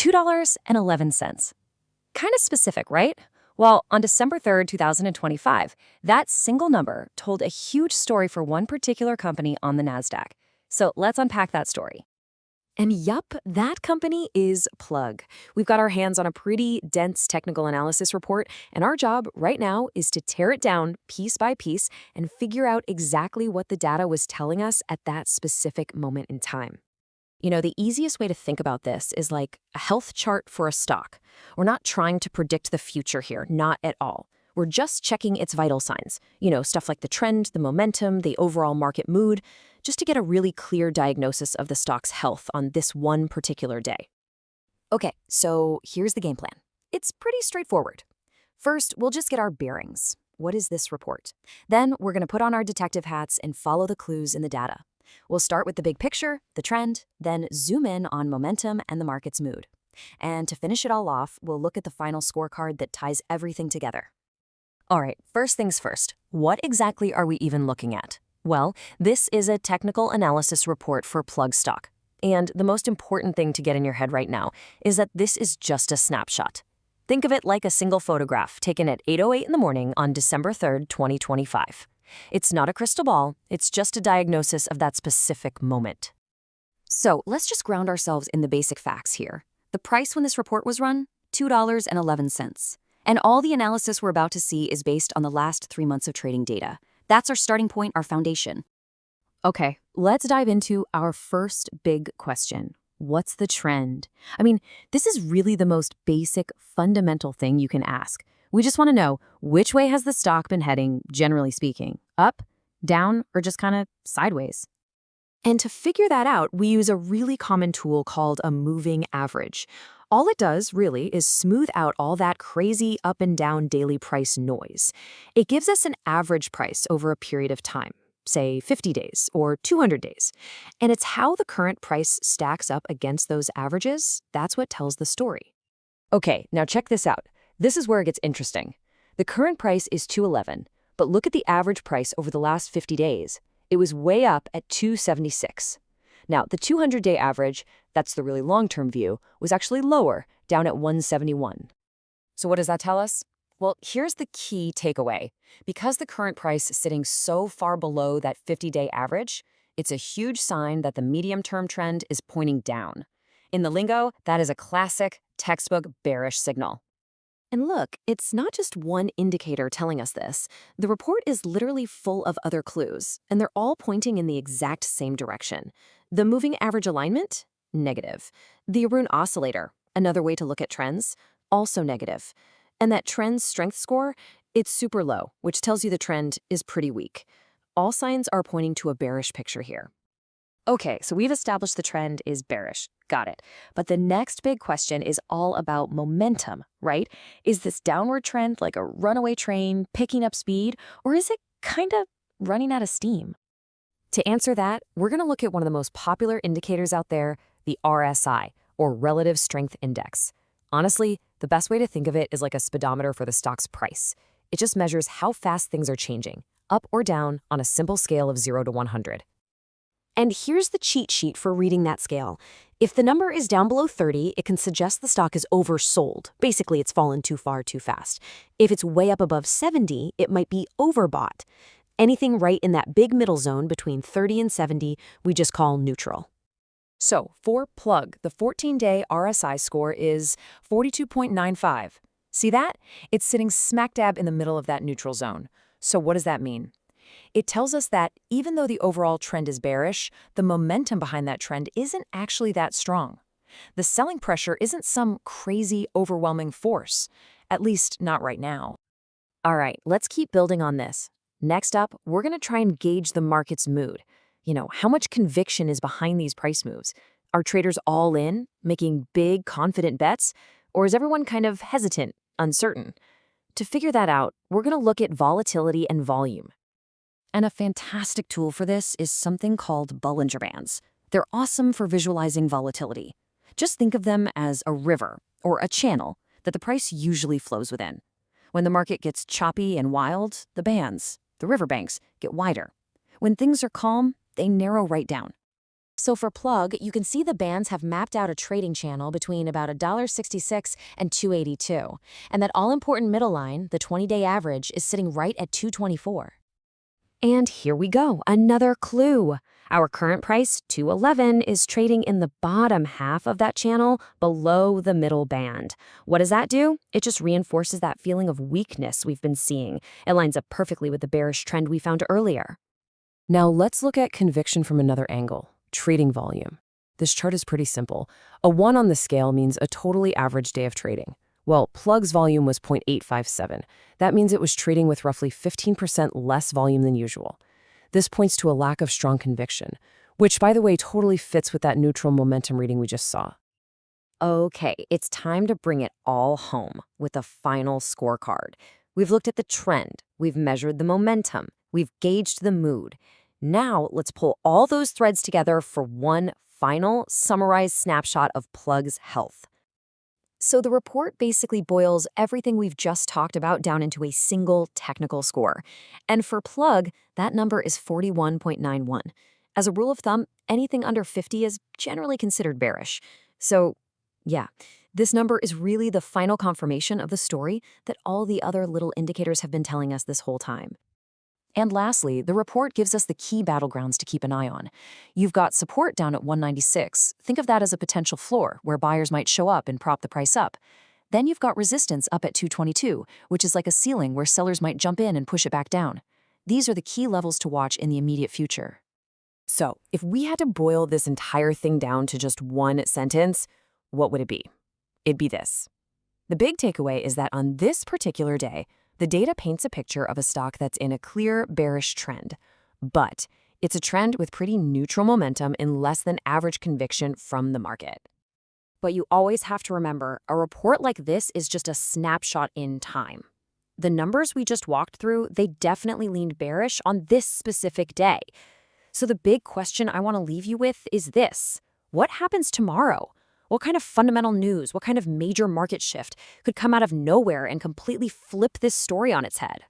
$2.11. Kind of specific, right? Well, on December 3rd, 2025, that single number told a huge story for one particular company on the NASDAQ. So let's unpack that story. And yup, that company is Plug. We've got our hands on a pretty dense technical analysis report, and our job right now is to tear it down piece by piece and figure out exactly what the data was telling us at that specific moment in time. You know, the easiest way to think about this is like a health chart for a stock. We're not trying to predict the future here, not at all. We're just checking its vital signs. You know, stuff like the trend, the momentum, the overall market mood, just to get a really clear diagnosis of the stock's health on this one particular day. Okay, so here's the game plan. It's pretty straightforward. First, we'll just get our bearings. What is this report? Then we're going to put on our detective hats and follow the clues in the data. We'll start with the big picture, the trend, then zoom in on momentum and the market's mood. And to finish it all off, we'll look at the final scorecard that ties everything together. All right, first things first, what exactly are we even looking at? Well, this is a technical analysis report for Plug stock. And the most important thing to get in your head right now is that this is just a snapshot. Think of it like a single photograph taken at 8:08 in the morning on December 3rd, 2025. It's not a crystal ball, it's just a diagnosis of that specific moment. So let's just ground ourselves in the basic facts here. The price when this report was run, $2.11. And all the analysis we're about to see is based on the last 3 months of trading data. That's our starting point, our foundation. Okay, let's dive into our first big question. What's the trend? I mean, this is really the most basic, fundamental thing you can ask. We just want to know, which way has the stock been heading, generally speaking? Up, down, or just kind of sideways? And to figure that out, we use a really common tool called a moving average. All it does, really, is smooth out all that crazy up and down daily price noise. It gives us an average price over a period of time, say 50 days or 200 days. And it's how the current price stacks up against those averages that's what tells the story. Okay, now check this out. This is where it gets interesting. The current price is $2.11, but look at the average price over the last 50 days. It was way up at $2.76. Now, the 200-day average, that's the really long-term view, was actually lower, down at $1.71. So what does that tell us? Well, here's the key takeaway. Because the current price is sitting so far below that 50-day average, it's a huge sign that the medium-term trend is pointing down. In the lingo, that is a classic, textbook bearish signal. And look, it's not just one indicator telling us this. The report is literally full of other clues, and they're all pointing in the exact same direction. The moving average alignment? Negative. The Arun oscillator, another way to look at trends, also negative. And that trend's strength score, it's super low, which tells you the trend is pretty weak. All signs are pointing to a bearish picture here. Okay, so we've established the trend is bearish. Got it. But the next big question is all about momentum, right? Is this downward trend like a runaway train picking up speed, or is it kind of running out of steam? To answer that, we're going to look at one of the most popular indicators out there, the RSI, or Relative Strength Index. Honestly, the best way to think of it is like a speedometer for the stock's price. It just measures how fast things are changing, up or down, on a simple scale of 0 to 100. And here's the cheat sheet for reading that scale. If the number is down below 30, it can suggest the stock is oversold. Basically, it's fallen too far too fast. If it's way up above 70, it might be overbought. Anything right in that big middle zone between 30 and 70, we just call neutral. So, for Plug, the 14-day RSI score is 42.95. See that? It's sitting smack dab in the middle of that neutral zone. So what does that mean? It tells us that even though the overall trend is bearish, the momentum behind that trend isn't actually that strong. The selling pressure isn't some crazy, overwhelming force, at least not right now. All right, let's keep building on this. Next up, we're going to try and gauge the market's mood. You know, how much conviction is behind these price moves? Are traders all in, making big, confident bets? Or is everyone kind of hesitant, uncertain? To figure that out, we're going to look at volatility and volume. And a fantastic tool for this is something called Bollinger Bands. They're awesome for visualizing volatility. Just think of them as a river or a channel that the price usually flows within. When the market gets choppy and wild, the bands, the riverbanks, get wider. When things are calm, they narrow right down. So for Plug, you can see the bands have mapped out a trading channel between about $1.66 and $2.82, and that all-important middle line, the 20-day average, is sitting right at $2.24. And here we go, another clue. Our current price, $2.11, is trading in the bottom half of that channel, below the middle band. What does that do? It just reinforces that feeling of weakness we've been seeing. It lines up perfectly with the bearish trend we found earlier. Now let's look at conviction from another angle, trading volume. This chart is pretty simple. A 1 on the scale means a totally average day of trading. Well, Plug's volume was 0.857. That means it was trading with roughly 15% less volume than usual. This points to a lack of strong conviction, which, by the way, totally fits with that neutral momentum reading we just saw. Okay, it's time to bring it all home with a final scorecard. We've looked at the trend, we've measured the momentum, we've gauged the mood. Now let's pull all those threads together for one final summarized snapshot of Plug's health. So the report basically boils everything we've just talked about down into a single technical score. And for Plug, that number is 41.91. As a rule of thumb, anything under 50 is generally considered bearish. So, yeah, this number is really the final confirmation of the story that all the other little indicators have been telling us this whole time. And lastly, the report gives us the key battlegrounds to keep an eye on. You've got support down at 196. Think of that as a potential floor where buyers might show up and prop the price up. Then you've got resistance up at 222, which is like a ceiling where sellers might jump in and push it back down. These are the key levels to watch in the immediate future. So, if we had to boil this entire thing down to just one sentence, what would it be? It'd be this. The big takeaway is that on this particular day, the data paints a picture of a stock that's in a clear bearish trend. But it's a trend with pretty neutral momentum and less than average conviction from the market. But you always have to remember, a report like this is just a snapshot in time. The numbers we just walked through, they definitely leaned bearish on this specific day. So the big question I want to leave you with is this. What happens tomorrow? What kind of fundamental news, what kind of major market shift could come out of nowhere and completely flip this story on its head?